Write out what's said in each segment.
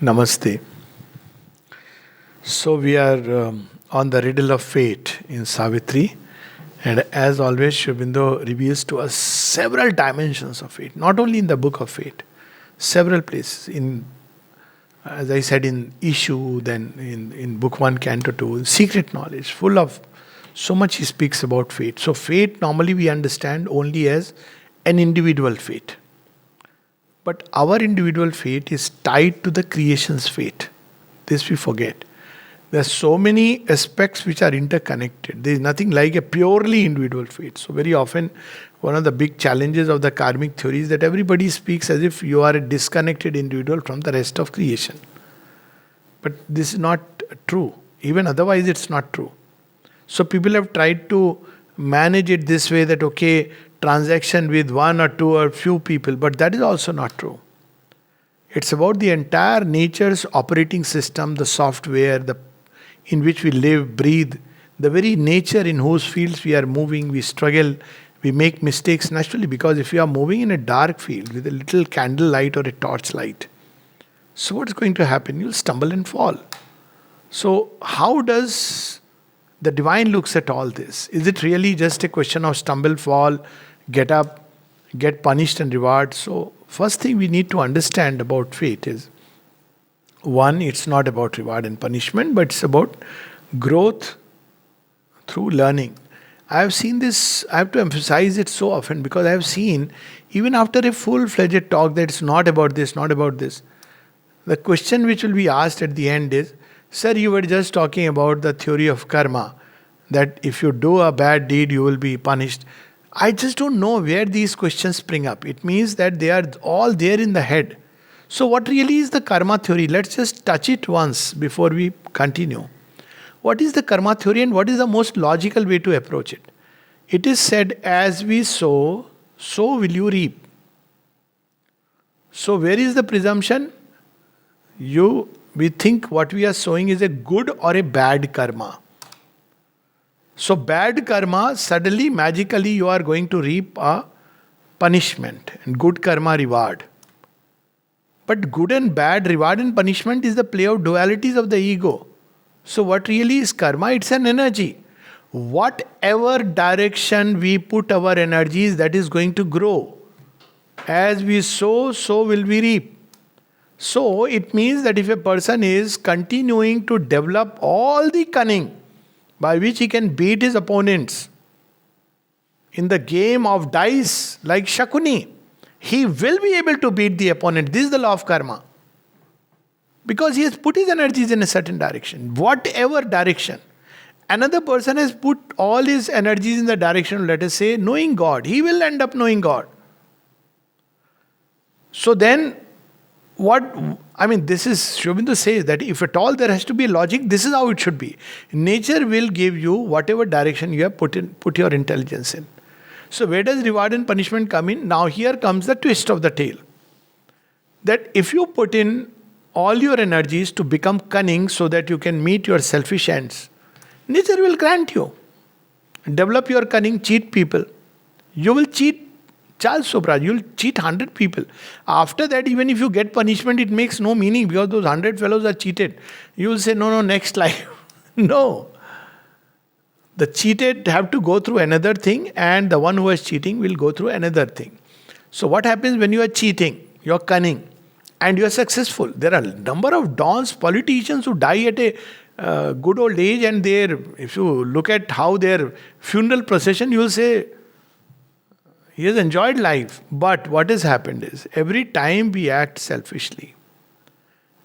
Namaste. So we are on the riddle of fate in Savitri, and as always, Shobhindo reveals to us several dimensions of fate. Not only in the book of fate, several places. In, as I said, in issue, then in book one, canto two, secret knowledge, full of so much he speaks about fate. So fate normally we understand only as an individual fate. But our individual fate is tied to the creation's fate. This we forget. There are so many aspects which are interconnected. There is nothing like a purely individual fate. So, very often, one of the big challenges of the karmic theory is that everybody speaks as if you are a disconnected individual from the rest of creation. But this is not true. Even otherwise, it's not true. So, people have tried to manage it this way that, okay, transaction with one or two or few people, but that is also not true. It's about the entire nature's operating system, the software, in which we live, breathe, the very nature in whose fields we are moving, we struggle, we make mistakes naturally, because if you are moving in a dark field with a little candle light or a torch light, so what's going to happen? You'll stumble and fall. So how does the divine looks at all this? Is it really just a question of stumble, fall, get up, get punished and reward? So first thing we need to understand about fate is, one, it's not about reward and punishment, but it's about growth through learning. I have seen this, I have to emphasize it so often because I have seen, even after a full-fledged talk, that it's not about this, not about this. The question which will be asked at the end is, sir, you were just talking about the theory of karma, that if you do a bad deed, you will be punished. I just don't know where these questions spring up. It means that they are all there in the head. So, what really is the karma theory? Let's just touch it once before we continue. What is the karma theory and what is the most logical way to approach it? It is said, as we sow, so will you reap. So, where is the presumption? We think what we are sowing is a good or a bad karma. So, bad karma, suddenly, magically, you are going to reap a punishment, and good karma, reward. But good and bad, reward and punishment is the play of dualities of the ego. So, what really is karma? It's an energy. Whatever direction we put our energies, that is going to grow. As we sow, so will we reap. So, it means that if a person is continuing to develop all the cunning by which he can beat his opponents in the game of dice, like Shakuni, he will be able to beat the opponent. This is the law of karma. Because he has put his energies in a certain direction, whatever direction. Another person has put all his energies in the direction, let us say, knowing God. He will end up knowing God. So then, this is, Shobindu says that if at all there has to be logic, this is how it should be. Nature will give you whatever direction you have put your intelligence in. So where does reward and punishment come in? Now here comes the twist of the tale. That if you put in all your energies to become cunning so that you can meet your selfish ends, nature will grant you. Develop your cunning, cheat people. You will cheat Charles Sobraj, you will cheat 100 people. After that, even if you get punishment, it makes no meaning because those 100 fellows are cheated. You will say, no, next life. No. The cheated have to go through another thing, and the one who is cheating will go through another thing. So what happens when you are cheating, you are cunning, and you are successful? There are a number of dons, politicians who die at a good old age, and if you look at how their funeral procession, you will say, he has enjoyed life. But what has happened is, every time we act selfishly,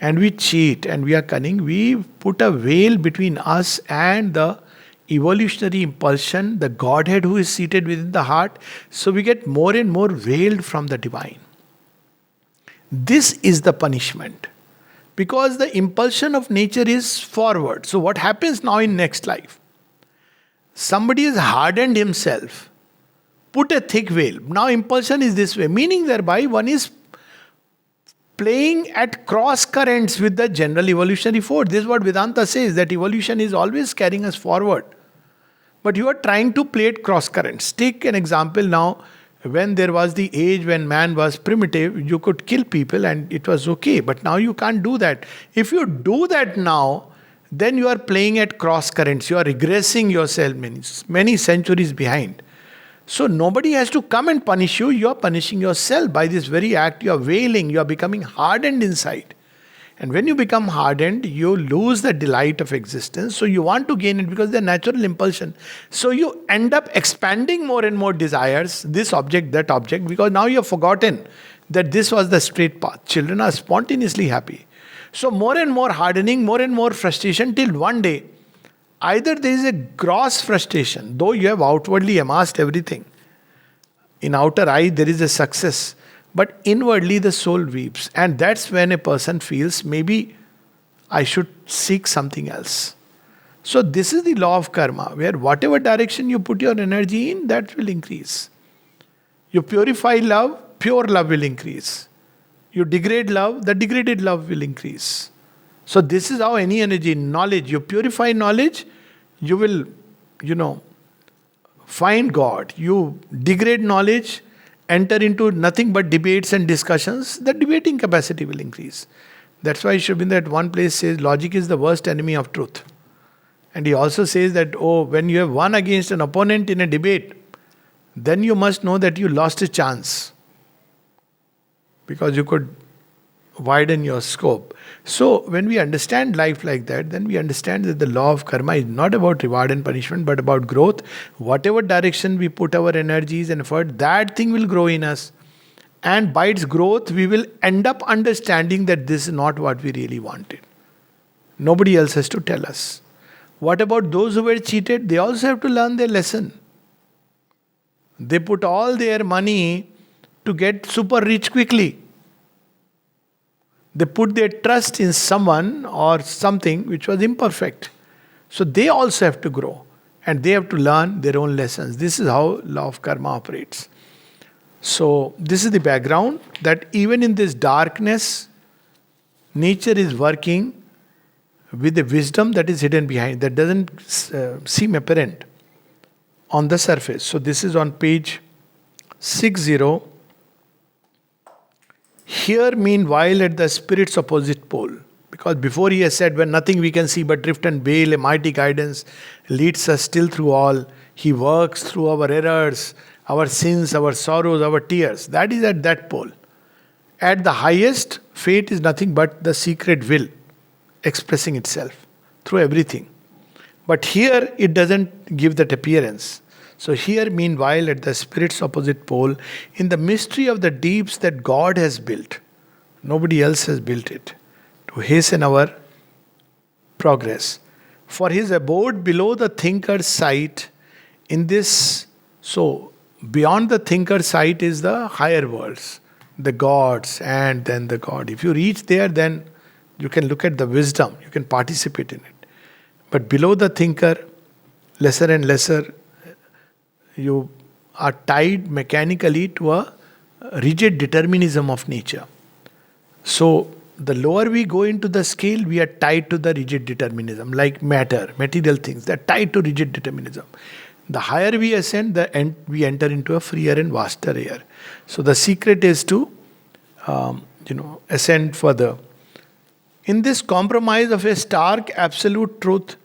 and we cheat, and we are cunning, we put a veil between us and the evolutionary impulsion, the Godhead who is seated within the heart. So we get more and more veiled from the divine. This is the punishment. Because the impulsion of nature is forward. So what happens now in next life? Somebody has hardened himself, put a thick veil. Now impulsion is this way. Meaning thereby one is playing at cross currents with the general evolutionary force. This is what Vedanta says, that evolution is always carrying us forward. But you are trying to play at cross currents. Take an example now. When there was the age when man was primitive, you could kill people and it was okay. But now you can't do that. If you do that now, then you are playing at cross currents. You are regressing yourself many centuries behind. So nobody has to come and punish you. You are punishing yourself by this very act. You are wailing. You are becoming hardened inside. And when you become hardened, you lose the delight of existence. So you want to gain it because they're natural impulsion. So you end up expanding more and more desires, this object, that object, because now you have forgotten that this was the straight path. Children are spontaneously happy. So more and more hardening, more and more frustration till one day, either there is a gross frustration, though you have outwardly amassed everything. In outer eye, there is a success. But inwardly the soul weeps. And that's when a person feels, maybe I should seek something else. So this is the law of karma, where whatever direction you put your energy in, that will increase. You purify love, pure love will increase. You degrade love, the degraded love will increase. So this is how any energy, knowledge, you purify knowledge, you will, find God. You degrade knowledge, enter into nothing but debates and discussions, the debating capacity will increase. That's why Sri Aurobindo at one place says logic is the worst enemy of truth. And he also says that, when you have won against an opponent in a debate, then you must know that you lost a chance. Because you could widen your scope. So when we understand life like that, then we understand that the law of karma is not about reward and punishment, but about growth. Whatever direction we put our energies and effort, that thing will grow in us. And by its growth, we will end up understanding that this is not what we really wanted. Nobody else has to tell us. What about those who were cheated? They also have to learn their lesson. They put all their money to get super rich quickly. They put their trust in someone or something which was imperfect. So they also have to grow. And they have to learn their own lessons. This is how law of karma operates. So this is the background, that even in this darkness, nature is working with a wisdom that is hidden behind, that doesn't seem apparent on the surface. So this is on page 60. Here, meanwhile, at the spirit's opposite pole. Because before he has said, when nothing we can see but drift and bail, a mighty guidance leads us still through all. He works through our errors, our sins, our sorrows, our tears. That is at that pole. At the highest, fate is nothing but the secret will expressing itself through everything. But here, it doesn't give that appearance. So here, meanwhile, at the spirit's opposite pole, in the mystery of the deeps that God has built, nobody else has built it, to hasten our progress. For his abode below the thinker's sight, in this, so beyond the thinker's sight is the higher worlds, the gods, and then the God. If you reach there, then you can look at the wisdom, you can participate in it. But below the thinker, lesser and lesser, you are tied mechanically to a rigid determinism of nature. So, the lower we go into the scale, we are tied to the rigid determinism, like matter, material things, they are tied to rigid determinism. The higher we ascend, we enter into a freer and vaster air. So, the secret is to, ascend further. In this compromise of a stark absolute truth,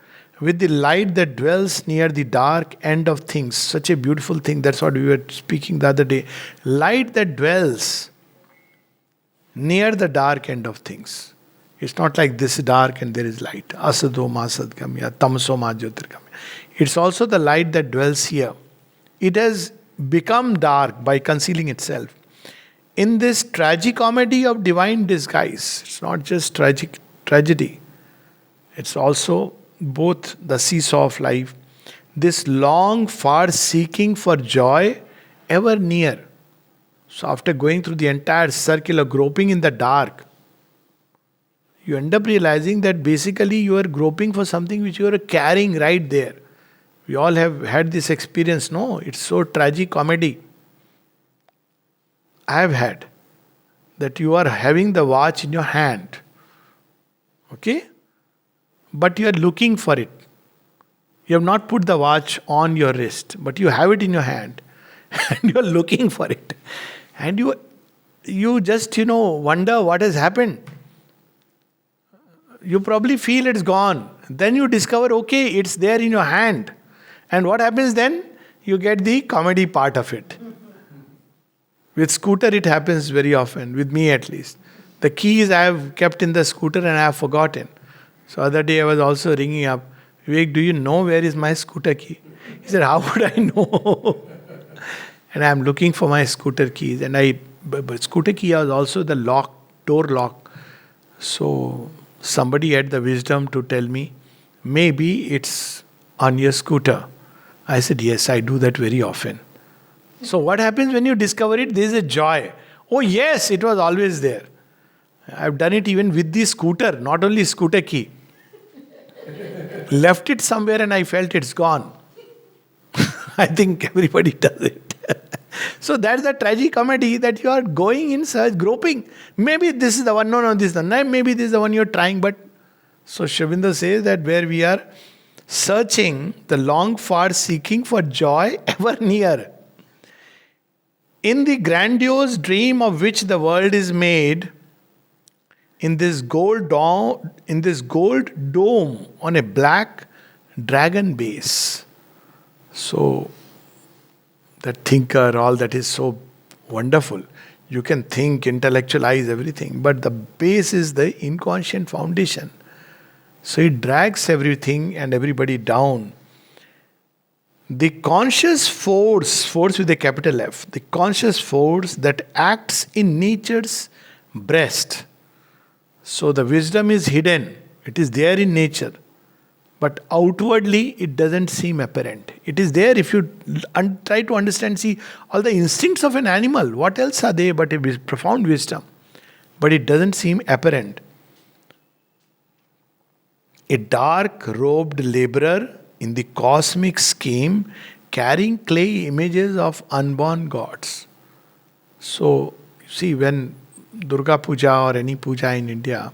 with the light that dwells near the dark end of things. Such a beautiful thing. That's what we were speaking the other day. Light that dwells near the dark end of things. It's not like this is dark and there is light. Asado ma sadgamya, tamso ma jyotirgamya. It's also the light that dwells here. It has become dark by concealing itself. In this tragi-comedy of divine disguise, it's not just tragedy. It's also both the seesaw of life, this long, far seeking for joy, ever near. So, after going through the entire circle of groping in the dark, you end up realizing that basically you are groping for something which you are carrying right there. We all have had this experience, no? It's so tragi-comedy. I have had that you are having the watch in your hand. Okay? But you are looking for it. You have not put the watch on your wrist, but you have it in your hand. and you're looking for it. And you just, wonder what has happened. You probably feel it's gone. Then you discover, okay, it's there in your hand. And what happens then? You get the comedy part of it. With scooter, it happens very often, with me at least. The keys I have kept in the scooter and I have forgotten. So other day I was also ringing up, Vivek, do you know where is my scooter key? He said, how would I know? And I am looking for my scooter keys. And but scooter key was also the lock, door lock. So somebody had the wisdom to tell me, maybe it's on your scooter. I said, yes, I do that very often. So what happens when you discover it? There is a joy. Oh yes, it was always there. I've done it even with the scooter, not only scooter key. Left it somewhere and I felt it's gone. I think everybody does it. So that's the tragi-comedy, that you are going in search, groping. Maybe this is the one, no, this is the one. Maybe this is the one you're trying, but... So Sri Aurobindo says that where we are searching, the long far seeking for joy ever near. In the grandiose dream of which the world is made, in this gold dome on a black dragon base. So, the thinker, all that is so wonderful. You can think, intellectualize everything, but the base is the inconscient foundation. So it drags everything and everybody down. The conscious force with a capital F, the conscious force that acts in nature's breast. So the wisdom is hidden, it is there in nature, but outwardly it doesn't seem apparent. It is there if you try to understand, see all the instincts of an animal, what else are they but a profound wisdom? But it doesn't seem apparent. A dark-robed laborer in the cosmic scheme, carrying clay images of unborn gods. So, see, when Durga Puja or any puja in India,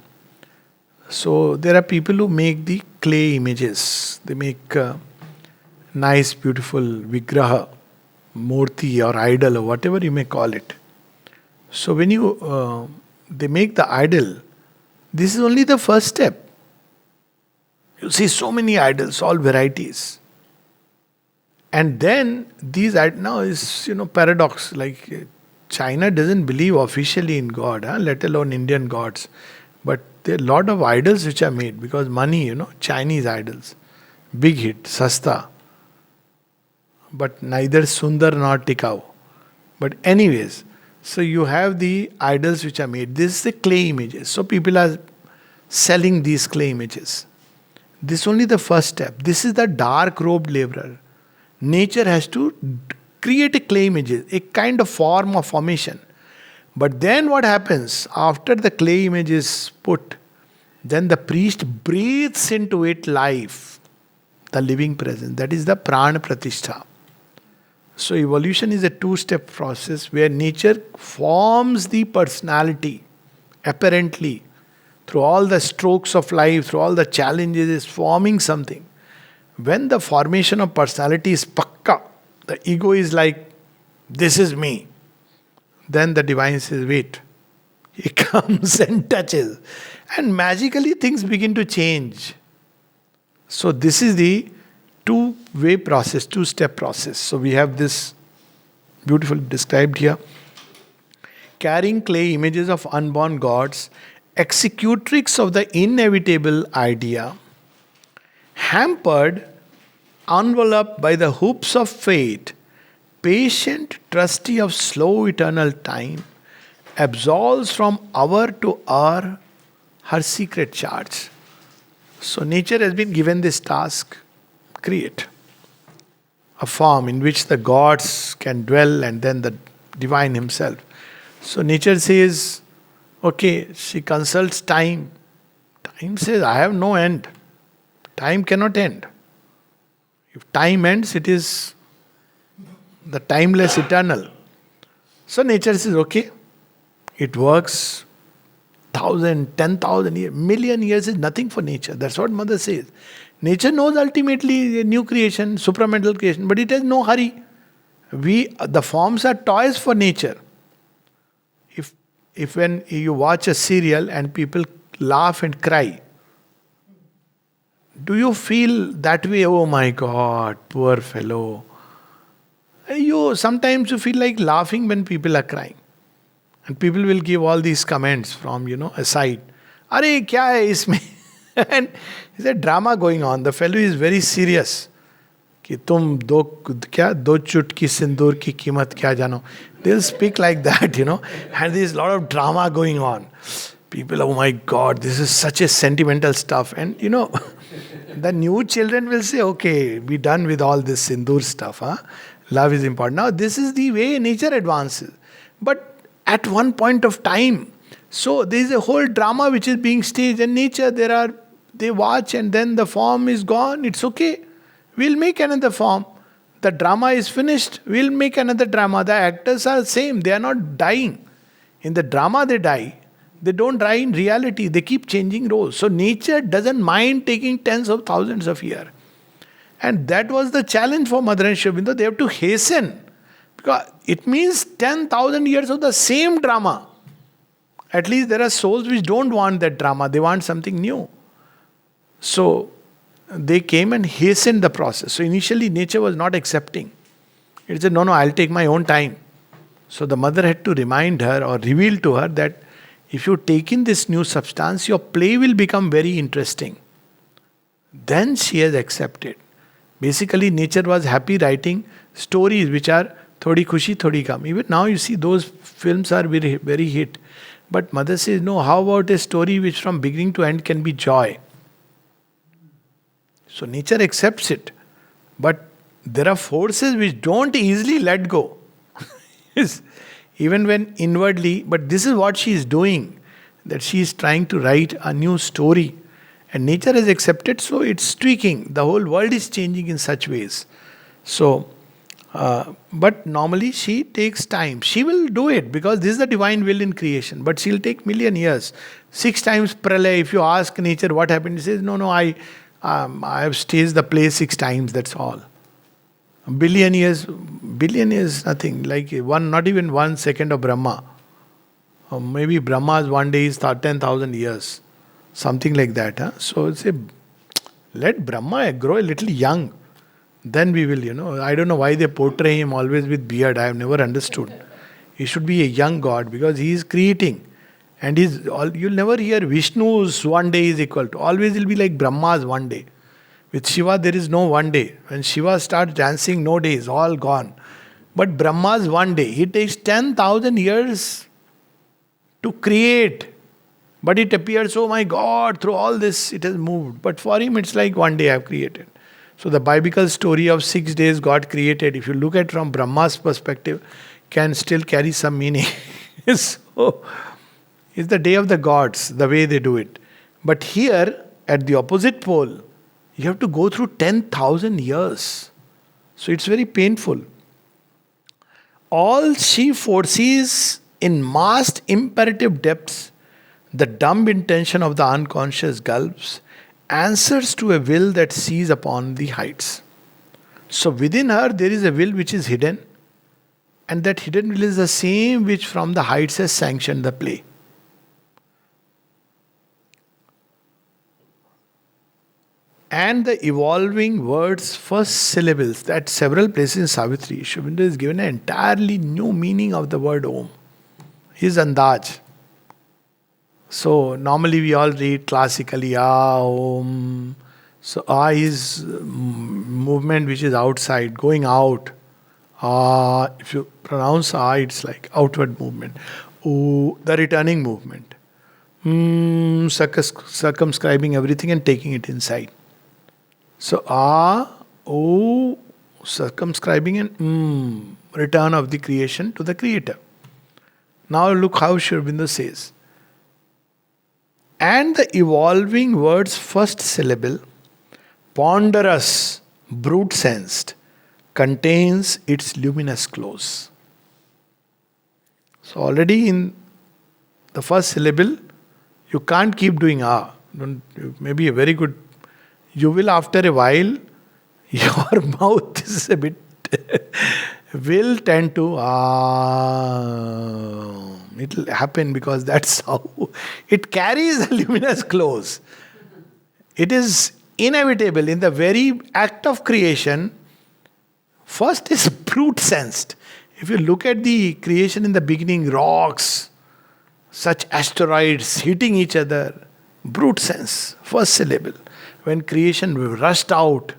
so there are people who make the clay images. They make nice, beautiful vigraha, murti or idol or whatever you may call it. So when they make the idol, this is only the first step. You see so many idols, all varieties. And then these now is paradox. Like China doesn't believe officially in God, let alone Indian gods. But there are a lot of idols which are made because money, Chinese idols. Big hit, sasta. But neither sundar nor tikau. But anyways, so you have the idols which are made. This is the clay images. So people are selling these clay images. This is only the first step. This is the dark-robed laborer. Nature has to create a clay image, a kind of form of formation. But then what happens? After the clay image is put, then the priest breathes into it life, the living presence. That is the prana pratishtha. So evolution is a two-step process where nature forms the personality, apparently, through all the strokes of life, through all the challenges, is forming something. When the formation of personality is pakka, the ego is like, this is me. Then the divine says, wait. He comes and touches. And magically things begin to change. So this is the two-way process, two-step process. So we have this beautifully described here. Carrying clay images of unborn gods, executrix of the inevitable idea, hampered, enveloped by the hoops of fate, patient trustee of slow eternal time, absolves from hour to hour her secret charge. So nature has been given this task, create a form in which the gods can dwell and then the divine himself. So nature says, okay, she consults time. Time says, I have no end. Time cannot end. If time ends, it is the timeless eternal. So nature says, okay, it works 1,000, 10,000 years, million years is nothing for nature. That's what Mother says. Nature knows ultimately a new creation, supramental creation, but it has no hurry. The forms are toys for nature. If when you watch a serial and people laugh and cry, do you feel that way? Oh my God, poor fellow. You sometimes you feel like laughing when people are crying, and people will give all these comments from aside. Are kya hai isme? And there's a drama going on. The fellow is very serious. कि तुम दो चुटकी सिंदूर की कीमत क्या जानो. They'll speak like that, and there's a lot of drama going on. People, oh my God, this is such a sentimental stuff. And the new children will say, okay, be done with all this sindoor stuff. Huh? Love is important. Now, this is the way nature advances. But at one point of time, so there is a whole drama which is being staged. And nature, they watch and then the form is gone. It's okay. We'll make another form. The drama is finished. We'll make another drama. The actors are the same. They are not dying. In the drama, they die. They don't die in reality. They keep changing roles. So nature doesn't mind taking tens of thousands of years. And that was the challenge for Mother and Sri Aurobindo. They have to hasten. Because it means 10,000 years of the same drama. At least there are souls which don't want that drama. They want something new. So they came and hastened the process. So initially nature was not accepting. It said, no, I'll take my own time. So the mother had to remind her or reveal to her that if you take in this new substance, your play will become very interesting. Then she has accepted. Basically, nature was happy writing stories which are thodi khushi, thodi gum. Even now you see those films are very, very hit. But mother says, no, how about a story which from beginning to end can be joy? So nature accepts it. But there are forces which don't easily let go. Even when inwardly, but this is what she is doing, that she is trying to write a new story. And nature has accepted, so it's tweaking. The whole world is changing in such ways. So, but normally she takes time. She will do it because this is the divine will in creation. But she'll take million years. 6 times pralay, if you ask nature what happened, she says, no, I have staged the play 6 times, that's all. Billion years nothing. Like not even 1 second of Brahma. Or maybe Brahma's one day is 10,000 years. Something like that. Huh? So say, let Brahma grow a little young. Then we will, I don't know why they portray him always with beard. I have never understood. He should be a young god because he is creating. And you'll never hear Vishnu's one day is equal to. Always it will be like Brahma's one day. With Shiva, there is no one day. When Shiva starts dancing, no days, all gone. But Brahma's one day. He takes 10,000 years to create. But it appears, oh my God, through all this, it has moved. But for him, it's like one day I have created. So the biblical story of 6 days God created, if you look at it from Brahma's perspective, can still carry some meaning. So, it's the day of the gods, the way they do it. But here, at the opposite pole, you have to go through 10,000 years. So it's very painful. All she foresees in vast imperative depths, the dumb intention of the unconscious gulfs, answers to a will that sees upon the heights. So within her there is a will which is hidden, and that hidden will is the same which from the heights has sanctioned the play. And the evolving words' first syllables, at several places in Savitri, Sri Aurobindo is given an entirely new meaning of the word Om. His andaj. So normally we all read classically Om. So is movement which is outside, going out. If you pronounce it's like outward movement. O, the returning movement. Circumscribing everything and taking it inside. So O, circumscribing and return of the creation to the creator. Now look how Sri Aurobindo says. And the evolving word's first syllable, ponderous, brute-sensed, contains its luminous close. So already in the first syllable, you can't keep doing maybe a very good. You will after a while, your mouth is a bit will tend to, it'll happen because that's how it carries a luminous close. It is inevitable in the very act of creation. First is brute sensed. If you look at the creation in the beginning, rocks, such asteroids hitting each other, brute sense, first syllable. When creation rushed out,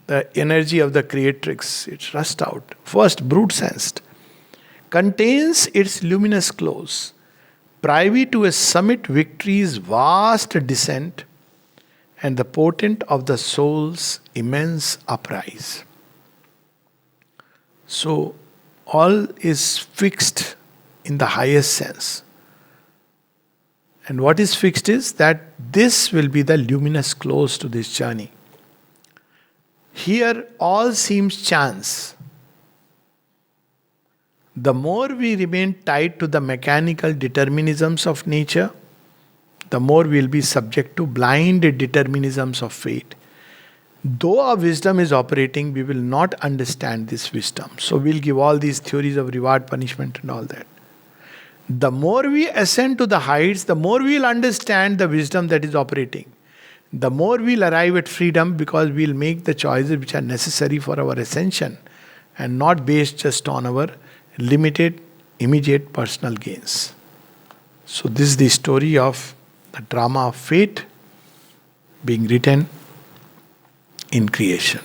the energy of the creatrix, it rushed out. First, brute sensed. Contains its luminous close. Privy to a summit victory's vast descent, and the portent of the soul's immense uprise. So, all is fixed in the highest sense. And what is fixed is that this will be the luminous close to this journey. Here, all seems chance. The more we remain tied to the mechanical determinisms of nature, the more we will be subject to blind determinisms of fate. Though our wisdom is operating, we will not understand this wisdom. So we'll give all these theories of reward, punishment, and all that. The more we ascend to the heights, the more we'll understand the wisdom that is operating. The more we'll arrive at freedom because we'll make the choices which are necessary for our ascension and not based just on our limited, immediate personal gains. So, this is the story of the drama of fate being written in creation.